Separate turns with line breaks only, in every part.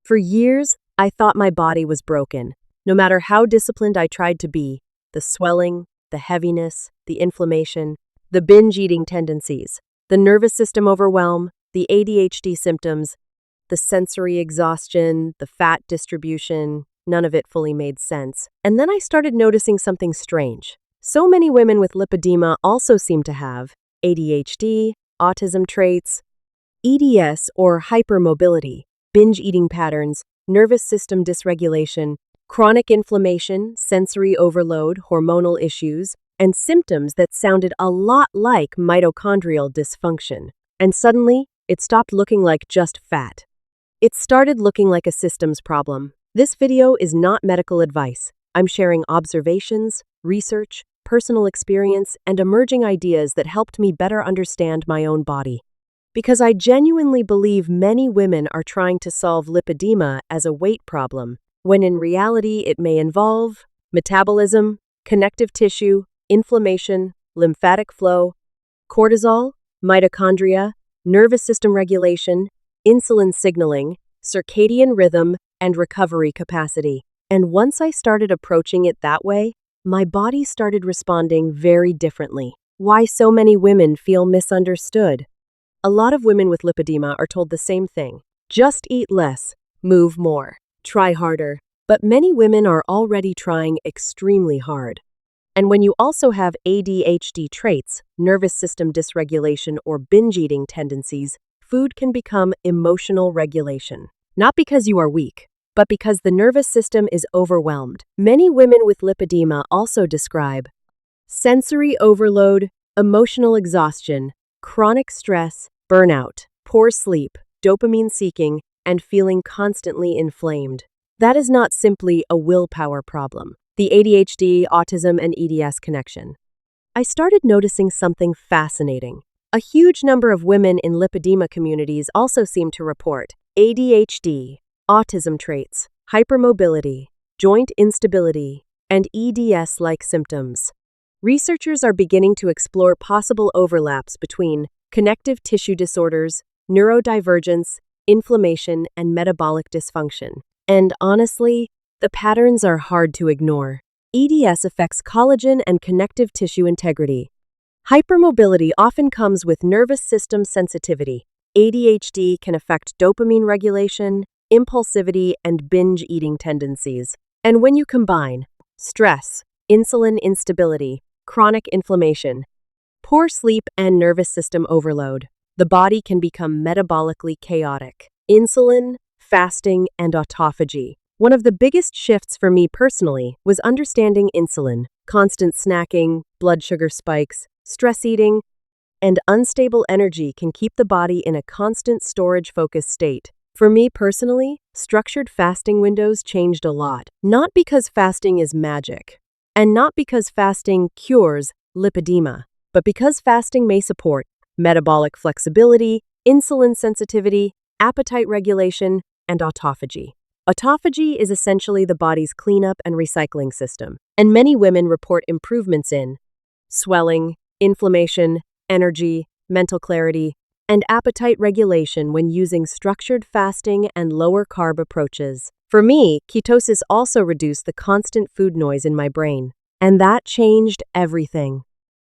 For years, I thought my body was broken. No matter how disciplined I tried to be, the swelling, the heaviness, the inflammation, the binge eating tendencies, the nervous system overwhelm, the ADHD symptoms, the sensory exhaustion, the fat distribution, none of it fully made sense. And then I started noticing something strange. So many women with lipedema also seem to have ADHD, autism traits, EDS or hypermobility, binge eating patterns, nervous system dysregulation, chronic inflammation, sensory overload, hormonal issues, and symptoms that sounded a lot like mitochondrial dysfunction. And suddenly, it stopped looking like just fat. It started looking like a systems problem. This video is not medical advice. I'm sharing observations, research, personal experience, and emerging ideas that helped me better understand my own body. Because I genuinely believe many women are trying to solve lipedema as a weight problem, when in reality it may involve metabolism, connective tissue, inflammation, lymphatic flow, cortisol, mitochondria, nervous system regulation, insulin signaling, circadian rhythm, and recovery capacity. And once I started approaching it that way, my body started responding very differently. Why so many women feel misunderstood? A lot of women with lipedema are told the same thing. Just eat less, move more, try harder. But many women are already trying extremely hard. And when you also have ADHD traits, nervous system dysregulation, or binge eating tendencies, food can become emotional regulation. Not because you are weak, but because the nervous system is overwhelmed. Many women with lipedema also describe sensory overload, emotional exhaustion, chronic stress, burnout, poor sleep, dopamine seeking, and feeling constantly inflamed. That is not simply a willpower problem. The ADHD, autism, and EDS connection. I started noticing something fascinating. A huge number of women in lipedema communities also seem to report ADHD, autism traits, hypermobility, joint instability, and EDS-like symptoms. Researchers are beginning to explore possible overlaps between connective tissue disorders, neurodivergence, inflammation, and metabolic dysfunction. And honestly, the patterns are hard to ignore. EDS affects collagen and connective tissue integrity. Hypermobility often comes with nervous system sensitivity. ADHD can affect dopamine regulation, impulsivity, and binge eating tendencies. And when you combine stress, insulin instability, chronic inflammation, poor sleep, and nervous system overload, the body can become metabolically chaotic. Insulin, fasting, and autophagy. One of the biggest shifts for me personally was understanding insulin. Constant snacking, blood sugar spikes, stress eating, and unstable energy can keep the body in a constant storage-focused state. For me personally, structured fasting windows changed a lot. Not because fasting is magic, and not because fasting cures lipedema, but because fasting may support metabolic flexibility, insulin sensitivity, appetite regulation, and autophagy. Autophagy is essentially the body's cleanup and recycling system, and many women report improvements in swelling, inflammation, energy, mental clarity, and appetite regulation when using structured fasting and lower-carb approaches. For me, ketosis also reduced the constant food noise in my brain, and that changed everything.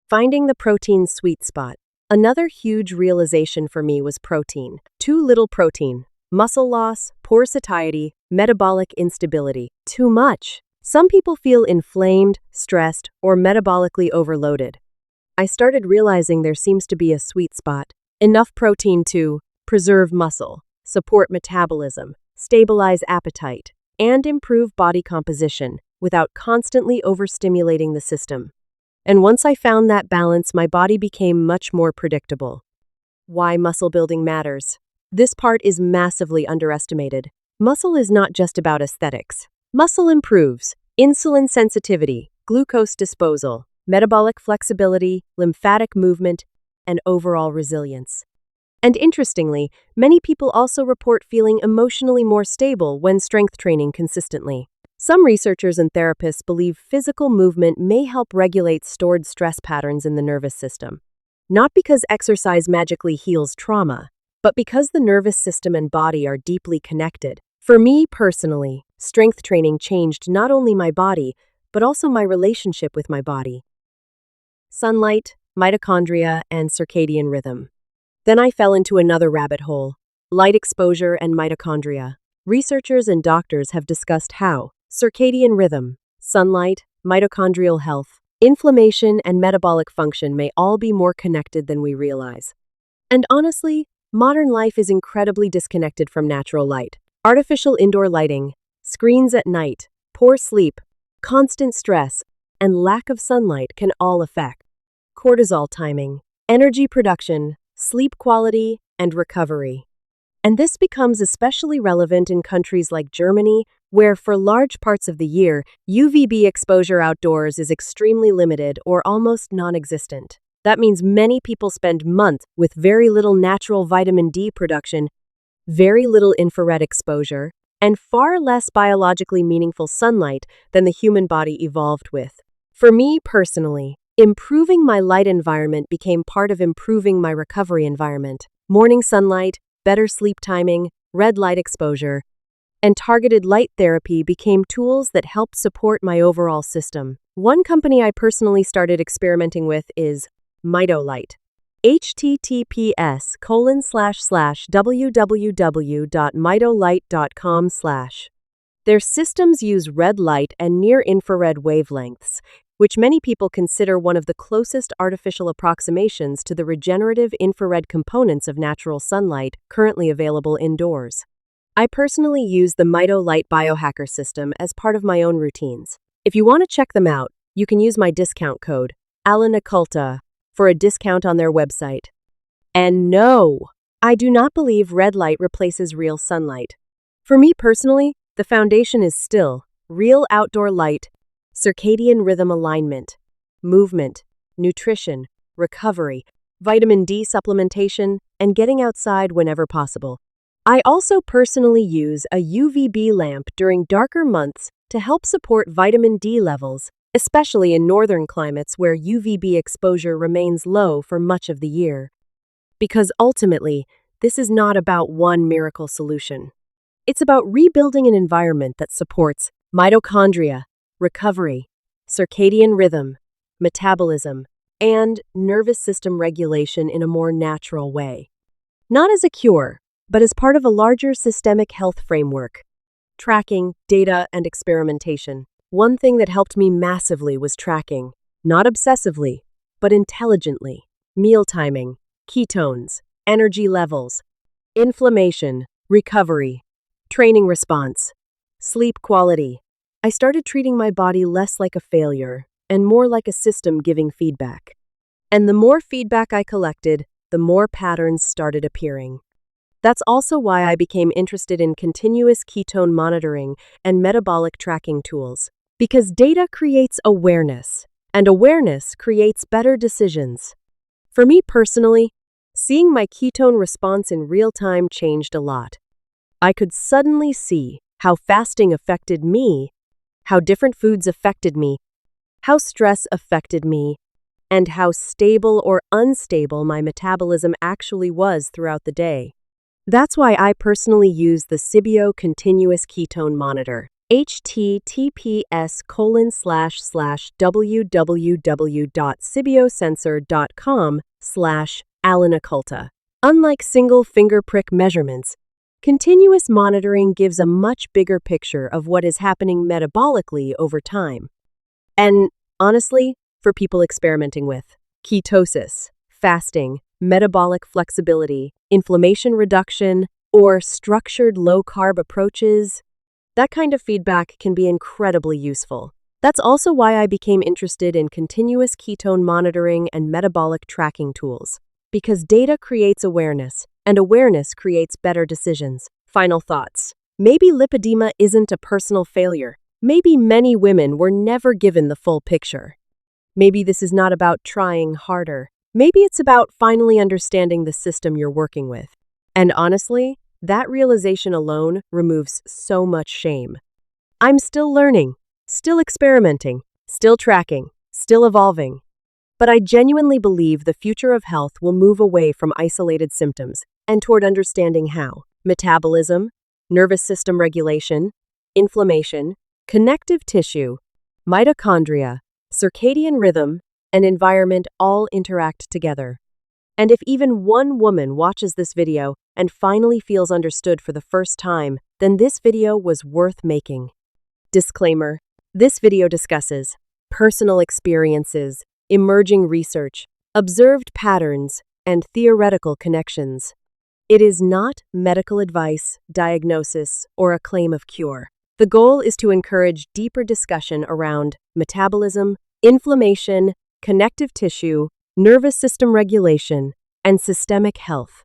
Finding the protein sweet spot. Another huge realization for me was protein. Too little protein. Muscle loss, poor satiety, metabolic instability. Too much. Some people feel inflamed, stressed, or metabolically overloaded. I started realizing there seems to be a sweet spot. Enough protein to preserve muscle, support metabolism, stabilize appetite, and improve body composition without constantly overstimulating the system. And once I found that balance, my body became much more predictable. Why muscle building matters. This part is massively underestimated. Muscle is not just about aesthetics. Muscle improves insulin sensitivity, glucose disposal, metabolic flexibility, lymphatic movement, and overall resilience. And interestingly, many people also report feeling emotionally more stable when strength training consistently. Some researchers and therapists believe physical movement may help regulate stored stress patterns in the nervous system. Not because exercise magically heals trauma, but because the nervous system and body are deeply connected. For me personally, strength training changed not only my body, but also my relationship with my body. Sunlight, mitochondria, and circadian rhythm. Then I fell into another rabbit hole: light exposure and mitochondria. Researchers and doctors have discussed how circadian rhythm, sunlight, mitochondrial health, inflammation, and metabolic function may all be more connected than we realize. And honestly, modern life is incredibly disconnected from natural light. Artificial indoor lighting, screens at night, poor sleep, constant stress, and lack of sunlight can all affect cortisol timing, energy production, sleep quality, and recovery. And this becomes especially relevant in countries like Germany, where for large parts of the year, UVB exposure outdoors is extremely limited or almost non-existent. That means many people spend months with very little natural vitamin D production, very little infrared exposure, and far less biologically meaningful sunlight than the human body evolved with. For me personally, improving my light environment became part of improving my recovery environment. Morning sunlight, better sleep timing, red light exposure, and targeted light therapy became tools that helped support my overall system. One company I personally started experimenting with is Mitochondrial. https://www.mitolight.com/. Their systems use red light and near-infrared wavelengths, which many people consider one of the closest artificial approximations to the regenerative infrared components of natural sunlight currently available indoors. I personally use the Mitochondrial biohacker system as part of my own routines. If you want to check them out, you can use my discount code, ALANOCCULTA, for a discount on their website. And no, I do not believe red light replaces real sunlight. For me personally, the foundation is still real outdoor light, circadian rhythm alignment, movement, nutrition, recovery, vitamin D supplementation, and getting outside whenever possible. I also personally use a UVB lamp during darker months to help support vitamin D levels, especially in northern climates where UVB exposure remains low for much of the year. Because ultimately, this is not about one miracle solution. It's about rebuilding an environment that supports mitochondria, recovery, circadian rhythm, metabolism, and nervous system regulation in a more natural way. Not as a cure, but as part of a larger systemic health framework. Tracking, data, and experimentation. One thing that helped me massively was tracking, not obsessively, but intelligently. Meal timing, ketones, energy levels, inflammation, recovery, training response, sleep quality. I started treating my body less like a failure and more like a system giving feedback. And the more feedback I collected, the more patterns started appearing. That's also why I became interested in continuous ketone monitoring and metabolic tracking tools. Because data creates awareness, and awareness creates better decisions. For me personally, seeing my ketone response in real time changed a lot. I could suddenly see how fasting affected me, how different foods affected me, how stress affected me, and how stable or unstable my metabolism actually was throughout the day. That's why I personally use the Cibio Continuous Ketone Monitor. https://www.cibiosensor.com/ALANOCCULTA. Unlike single finger prick measurements, continuous monitoring gives a much bigger picture of what is happening metabolically over time. And honestly, for people experimenting with ketosis, fasting, metabolic flexibility, inflammation reduction, or structured low-carb approaches, that kind of feedback can be incredibly useful. That's also why I became interested in continuous ketone monitoring and metabolic tracking tools. Because data creates awareness, and awareness creates better decisions. Final thoughts. Maybe lipedema isn't a personal failure. Maybe many women were never given the full picture. Maybe this is not about trying harder. Maybe it's about finally understanding the system you're working with. And honestly, that realization alone removes so much shame. I'm still learning, still experimenting, still tracking, still evolving. But I genuinely believe the future of health will move away from isolated symptoms and toward understanding how metabolism, nervous system regulation, inflammation, connective tissue, mitochondria, circadian rhythm, and environment all interact together. And if even one woman watches this video and finally feels understood for the first time, then this video was worth making. Disclaimer: this video discusses personal experiences, emerging research, observed patterns, and theoretical connections. It is not medical advice, diagnosis, or a claim of cure. The goal is to encourage deeper discussion around metabolism, inflammation, connective tissue, nervous system regulation, and systemic health.